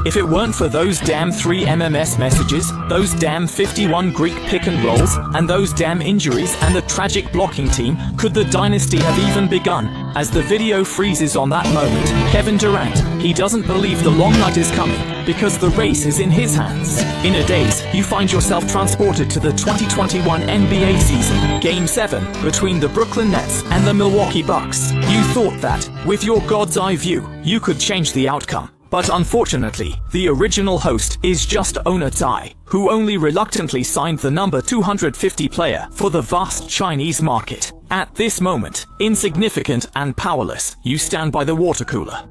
If it weren't for those damn 3 MMS messages, those damn 51 Greek pick and rolls, and those damn injuries and the tragic blocking team, could the dynasty have even begun? As the video freezes on that moment, Kevin Durant, he doesn't believe the long night is coming, because the race is in his hands. In a daze, you find yourself transported to the 2021 NBA season, Game 7, between the Brooklyn Nets and the Milwaukee Bucks. You thought that, with your God's eye view, you could change the outcome. But unfortunately, the original host is just owner Tai, who only reluctantly signed the number 250 player for the vast Chinese market. At this moment, insignificant and powerless, you stand by the water cooler.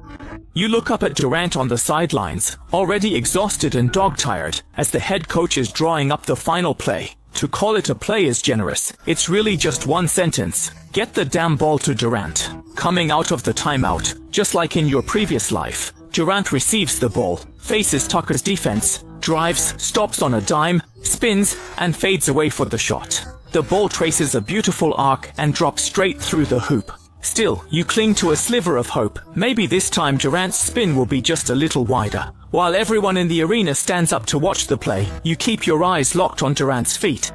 You look up at Durant on the sidelines, already exhausted and dog-tired, as the head coach is drawing up the final play. To call it a play is generous. It's really just one sentence. Get the damn ball to Durant. Coming out of the timeout, just like in your previous life, Durant receives the ball, faces Tucker's defense, drives, stops on a dime, spins, and fades away for the shot. The ball traces a beautiful arc and drops straight through the hoop. Still, you cling to a sliver of hope. Maybe this time Durant's spin will be just a little wider. While everyone in the arena stands up to watch the play, you keep your eyes locked on Durant's feet.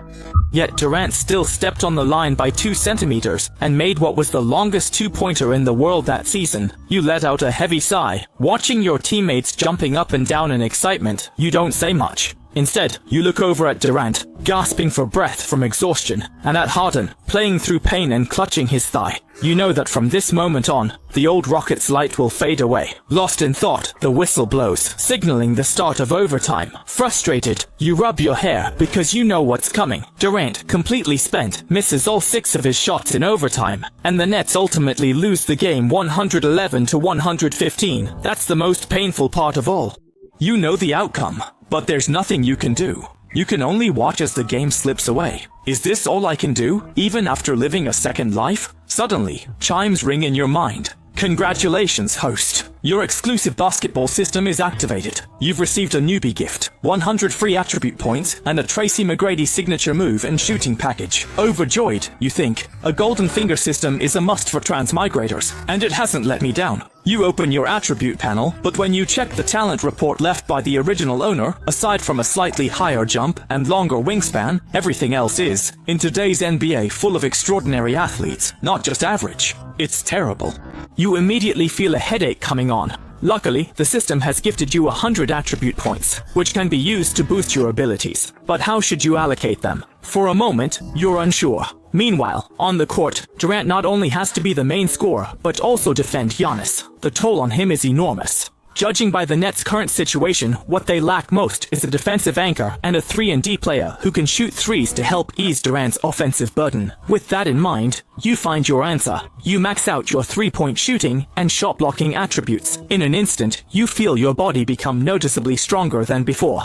Yet Durant still stepped on the line by 2 centimeters and made what was the longest two-pointer in the world that season. You let out a heavy sigh. Watching your teammates jumping up and down in excitement, you don't say much. Instead, you look over at Durant, gasping for breath from exhaustion, and at Harden, playing through pain and clutching his thigh. You know that from this moment on, the old Rockets light will fade away. Lost in thought, the whistle blows, signaling the start of overtime. Frustrated, you rub your hair because you know what's coming. Durant, completely spent, misses all 6 of his shots in overtime, and the Nets ultimately lose the game 111 to 115. That's the most painful part of all. You know the outcome, but there's nothing you can do. You can only watch as the game slips away. Is this all I can do, even after living a second life? Suddenly, chimes ring in your mind. Congratulations, host. Your exclusive basketball system is activated. You've received a newbie gift, 100 free attribute points, and a Tracy McGrady signature move and shooting package. Overjoyed, you think. A golden finger system is a must for transmigrators, and it hasn't let me down. You open your attribute panel, but when you check the talent report left by the original owner, aside from a slightly higher jump and longer wingspan, everything else is, in today's NBA full of extraordinary athletes, not just average. It's terrible. You immediately feel a headache coming on. Luckily, the system has gifted you 100 attribute points, which can be used to boost your abilities. But how should you allocate them? For a moment, you're unsure. Meanwhile, on the court, Durant not only has to be the main scorer, but also defend Giannis. The toll on him is enormous. Judging by the Nets' current situation, what they lack most is a defensive anchor and a 3-and-D player who can shoot threes to help ease Durant's offensive burden. With that in mind, you find your answer. You max out your 3-point shooting and shot blocking attributes. In an instant, you feel your body become noticeably stronger than before.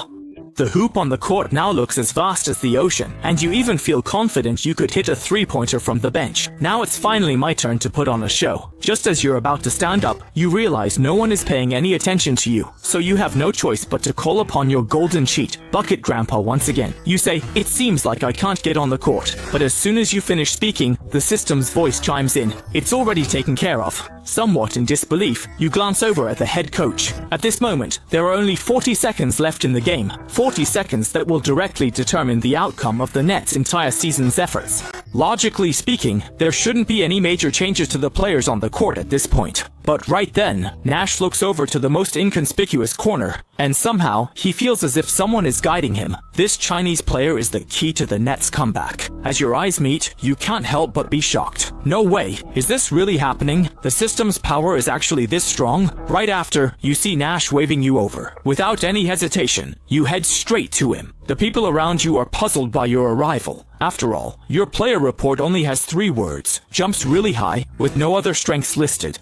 The hoop on the court now looks as vast as the ocean, and you even feel confident you could hit a 3-pointer from the bench. Now it's finally my turn to put on a show. Just as you're about to stand up, you realize no one is paying any attention to you, so you have no choice but to call upon your golden cheat, Bucket Grandpa once again. You say, "It seems like I can't get on the court," but as soon as you finish speaking, the system's voice chimes in. It's already taken care of. Somewhat in disbelief, you glance over at the head coach. At this moment, there are only 40 seconds left in the game. 40 seconds that will directly determine the outcome of the Nets' entire season's efforts. Logically speaking, there shouldn't be any major changes to the players on the court at this point. But right then, Nash looks over to the most inconspicuous corner, and somehow, he feels as if someone is guiding him. This Chinese player is the key to the Nets' comeback. As your eyes meet, you can't help but be shocked. No way, is this really happening? The system's power is actually this strong? Right after, you see Nash waving you over. Without any hesitation, you head straight to him. The people around you are puzzled by your arrival. After all, your player report only has 3 words. Jumps really high, with no other strengths listed.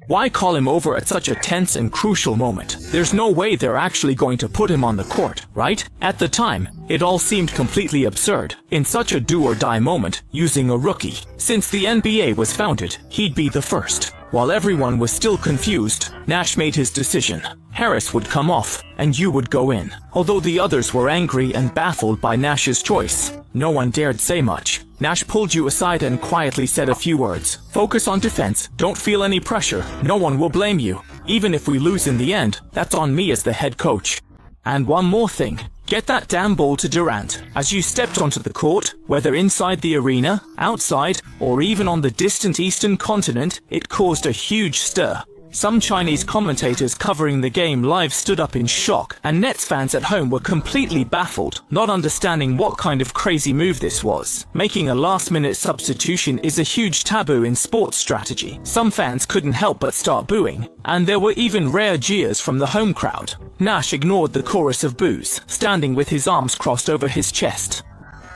Why call him over at such a tense and crucial moment? There's no way they're actually going to put him on the court, right? At the time, it all seemed completely absurd. In such a do-or-die moment, using a rookie. Since the NBA was founded, he'd be the first. While everyone was still confused, Nash made his decision. Harris would come off, and you would go in. Although the others were angry and baffled by Nash's choice, no one dared say much. Nash pulled you aside and quietly said a few words. Focus on defense, don't feel any pressure, no one will blame you. Even if we lose in the end, that's on me as the head coach. And one more thing. Get that damn ball to Durant. As you stepped onto the court, whether inside the arena, outside, or even on the distant eastern continent, it caused a huge stir. Some Chinese commentators covering the game live stood up in shock, and Nets fans at home were completely baffled, not understanding what kind of crazy move this was. Making a last-minute substitution is a huge taboo in sports strategy. Some fans couldn't help but start booing, and there were even rare jeers from the home crowd. Nash ignored the chorus of boos, standing with his arms crossed over his chest.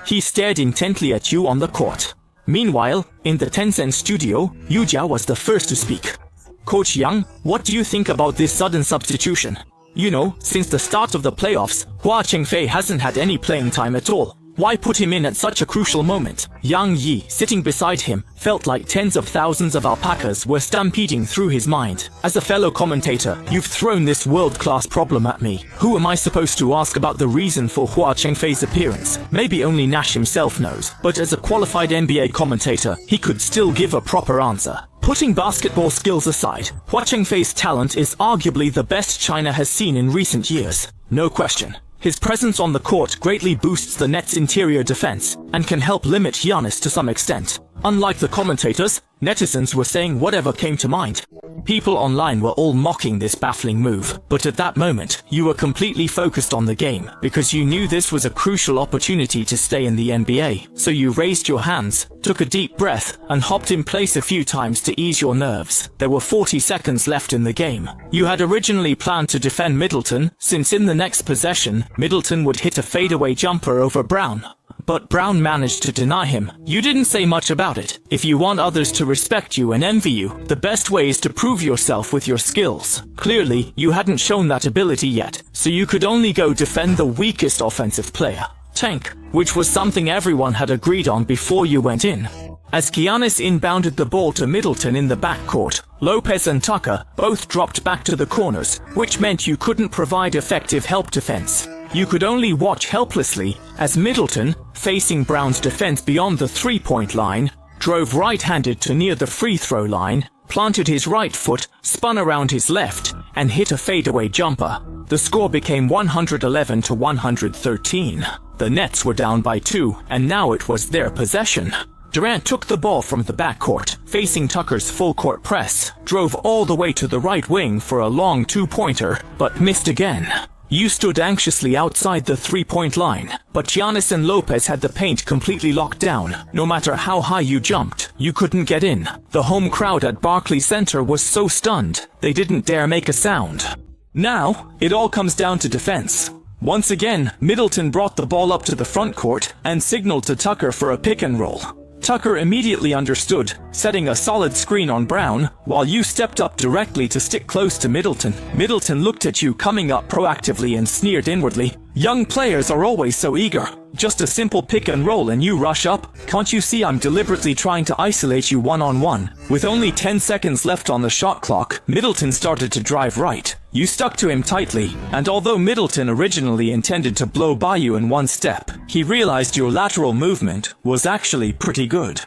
He stared intently at you on the court. Meanwhile, in the Tencent studio, Yu Jia was the first to speak. Coach Yang, what do you think about this sudden substitution? You know, since the start of the playoffs, Hua Chengfei hasn't had any playing time at all. Why put him in at such a crucial moment? Yang Yi, sitting beside him, felt like tens of thousands of alpacas were stampeding through his mind. As a fellow commentator, you've thrown this world-class problem at me. Who am I supposed to ask about the reason for Hua Chengfei's appearance? Maybe only Nash himself knows, but as a qualified NBA commentator, he could still give a proper answer. Putting basketball skills aside, Hua Chengfei's talent is arguably the best China has seen in recent years. No question. His presence on the court greatly boosts the Nets' interior defense and can help limit Giannis to some extent. Unlike the commentators, netizens were saying whatever came to mind. People online were all mocking this baffling move, but at that moment, you were completely focused on the game because you knew this was a crucial opportunity to stay in the NBA. So you raised your hands, took a deep breath, and hopped in place a few times to ease your nerves. There were 40 seconds left in the game. You had originally planned to defend Middleton, since in the next possession, Middleton would hit a fadeaway jumper over Brown. But Brown managed to deny him. You didn't say much about it. If you want others to respect you and envy you, the best way is to prove yourself with your skills. Clearly, you hadn't shown that ability yet, so you could only go defend the weakest offensive player, Tank, which was something everyone had agreed on before you went in. As Giannis inbounded the ball to Middleton in the backcourt, Lopez and Tucker both dropped back to the corners, which meant you couldn't provide effective help defense. You could only watch helplessly as Middleton, facing Brown's defense beyond the three-point line, drove right-handed to near the free-throw line, planted his right foot, spun around his left, and hit a fadeaway jumper. The score became 111 to 113. The Nets were down by 2, and now it was their possession. Durant took the ball from the backcourt, facing Tucker's full-court press, drove all the way to the right wing for a long two-pointer, but missed again. You stood anxiously outside the three-point line, but Giannis and Lopez had the paint completely locked down. No matter how high you jumped, you couldn't get in. The home crowd at Barclays Center was so stunned, they didn't dare make a sound. Now, it all comes down to defense. Once again, Middleton brought the ball up to the front court and signaled to Tucker for a pick and roll. Tucker immediately understood, setting a solid screen on Brown, while you stepped up directly to stick close to Middleton. Middleton looked at you coming up proactively and sneered inwardly. Young players are always so eager. Just a simple pick and roll and you rush up? Can't you see I'm deliberately trying to isolate you one-on-one? With only 10 seconds left on the shot clock, Middleton started to drive right. You stuck to him tightly, and although Middleton originally intended to blow by you in one step, he realized your lateral movement was actually pretty good.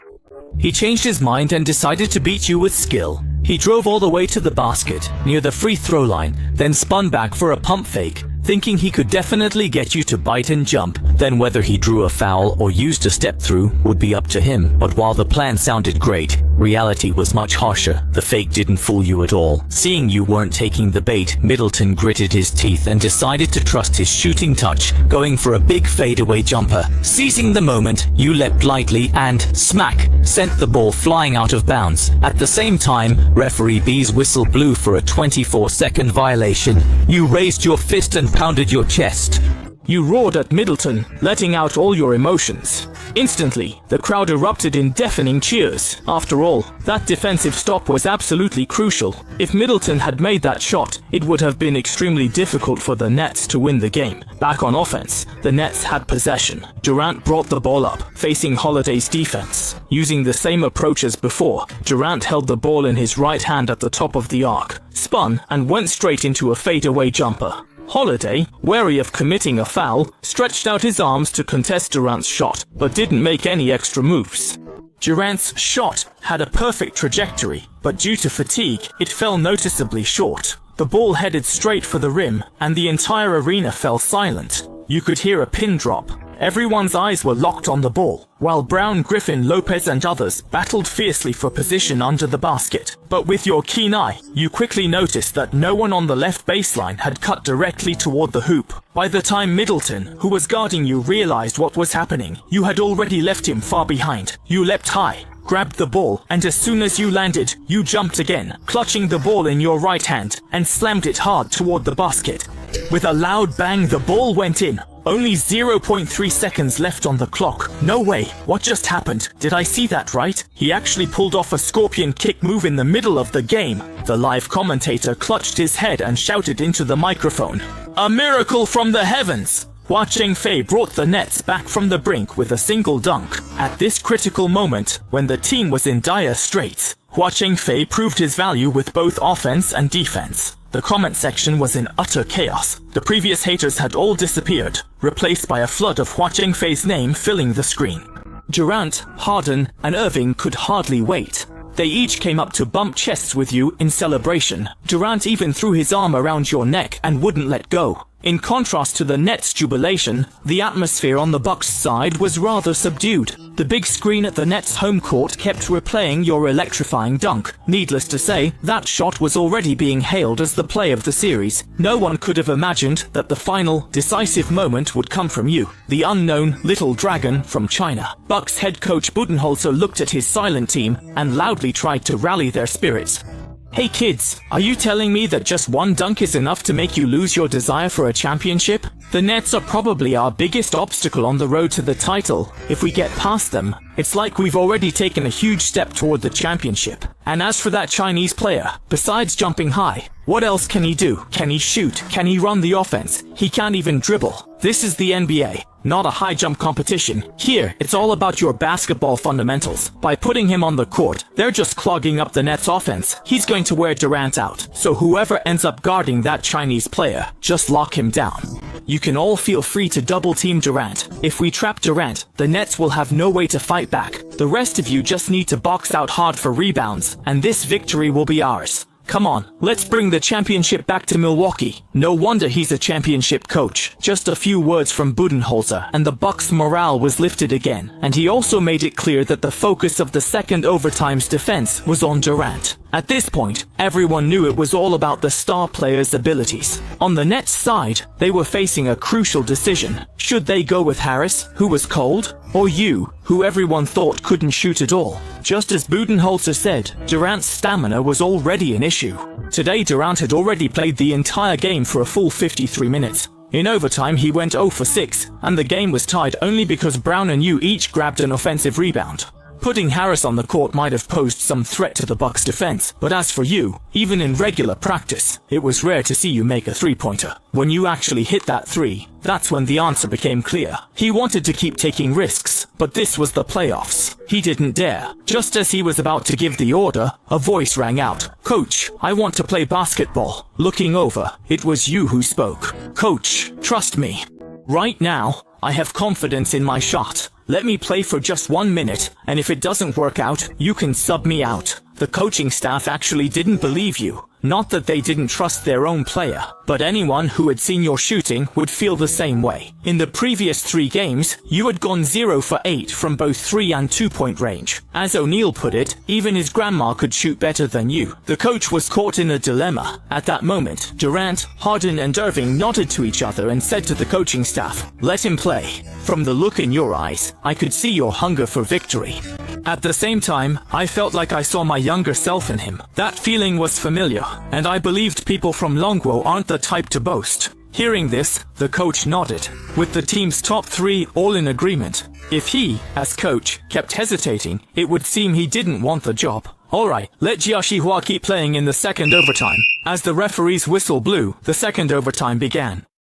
He changed his mind and decided to beat you with skill. He drove all the way to the basket, near the free throw line, then spun back for a pump fake, thinking he could definitely get you to bite and jump. Then whether he drew a foul or used a step through would be up to him. But while the plan sounded great, reality was much harsher. The fake didn't fool you at all. Seeing you weren't taking the bait, Middleton gritted his teeth and decided to trust his shooting touch, going for a big fadeaway jumper. Seizing the moment, you leapt lightly and, smack, sent the ball flying out of bounds. At the same time, referee B's whistle blew for a 24-second violation. You raised your fist and pounded your chest. You roared at Middleton, letting out all your emotions. Instantly, the crowd erupted in deafening cheers. After all, that defensive stop was absolutely crucial. If Middleton had made that shot, it would have been extremely difficult for the Nets to win the game. Back on offense, the Nets had possession. Durant brought the ball up, facing Holiday's defense. Using the same approach as before, Durant held the ball in his right hand at the top of the arc, spun, and went straight into a fadeaway jumper. Holiday, wary of committing a foul, stretched out his arms to contest Durant's shot, but didn't make any extra moves. Durant's shot had a perfect trajectory, but due to fatigue, it fell noticeably short. The ball headed straight for the rim, and the entire arena fell silent. You could hear a pin drop. Everyone's eyes were locked on the ball, while Brown, Griffin, Lopez and others battled fiercely for position under the basket. But with your keen eye, you quickly noticed that no one on the left baseline had cut directly toward the hoop. By the time Middleton, who was guarding you, realized what was happening, you had already left him far behind. You leapt high, grabbed the ball, and as soon as you landed, you jumped again, clutching the ball in your right hand, and slammed it hard toward the basket. With a loud bang, the ball went in. Only 0.3 seconds left on the clock. No way, what just happened? Did I see that right? He actually pulled off a scorpion kick move in the middle of the game. The live commentator clutched his head and shouted into the microphone, "A miracle from the heavens!" Hua Cheng-fei brought the Nets back from the brink with a single dunk. At this critical moment, when the team was in dire straits, Hua Cheng-fei proved his value with both offense and defense. The comment section was in utter chaos. The previous haters had all disappeared, replaced by a flood of Hua Cheng-fei's name filling the screen. Durant, Harden, and Irving could hardly wait. They each came up to bump chests with you in celebration. Durant even threw his arm around your neck and wouldn't let go. In contrast to the Nets' jubilation, the atmosphere on the Bucks' side was rather subdued. The big screen at the Nets' home court kept replaying your electrifying dunk. Needless to say, that shot was already being hailed as the play of the series. No one could have imagined that the final, decisive moment would come from you, the unknown little dragon from China. Bucks head coach Budenholzer looked at his silent team and loudly tried to rally their spirits. "Hey kids, are you telling me that just one dunk is enough to make you lose your desire for a championship? The Nets are probably our biggest obstacle on the road to the title. If we get past them, it's like we've already taken a huge step toward the championship. And as for that Chinese player, besides jumping high, what else can he do? Can he shoot? Can he run the offense? He can't even dribble. This is the NBA, not a high jump competition. Here, it's all about your basketball fundamentals. By putting him on the court, they're just clogging up the Nets' offense. He's going to wear Durant out. So whoever ends up guarding that Chinese player, just lock him down. You can all feel free to double team Durant. If we trap Durant, the Nets will have no way to fight back. The rest of you just need to box out hard for rebounds, and this victory will be ours. Come on, let's bring the championship back to Milwaukee." No wonder he's a championship coach. Just a few words from Budenholzer and the Bucks' morale was lifted again, and he also made it clear that the focus of the second overtime's defense was on Durant. At this point, everyone knew it was all about the star player's abilities. On the Nets' side, they were facing a crucial decision. Should they go with Harris, who was cold, or you, who everyone thought couldn't shoot at all? Just as Budenholzer said, Durant's stamina was already an issue. Today Durant had already played the entire game for a full 53 minutes. In overtime he went 0 for 6, and the game was tied only because Brown and you each grabbed an offensive rebound. Putting Harris on the court might have posed some threat to the Bucks' defense, but as for you, even in regular practice, it was rare to see you make a three-pointer. When you actually hit that three, that's when the answer became clear. He wanted to keep taking risks, but this was the playoffs. He didn't dare. Just as he was about to give the order, a voice rang out. "Coach, I want to play basketball." Looking over, it was you who spoke. "Coach, trust me. Right now, I have confidence in my shot. Let me play for just 1 minute, and if it doesn't work out, you can sub me out." The coaching staff actually didn't believe you. Not that they didn't trust their own player, but anyone who had seen your shooting would feel the same way. In the previous 3 games, you had gone 0 for 8 from both 3 and 2-point range. As O'Neal put it, even his grandma could shoot better than you. The coach was caught in a dilemma. At that moment, Durant, Harden and Irving nodded to each other and said to the coaching staff, "Let him play." From the look in your eyes, I could see your hunger for victory. At the same time, I felt like I saw my younger self in him. That feeling was familiar, and I believed people from Longwo aren't the type to boast. Hearing this, the coach nodded, with the team's top three all in agreement. If he, as coach, kept hesitating, it would seem he didn't want the job. Alright, let Jiashihua keep playing in the second overtime. As the referee's whistle blew, the second overtime began.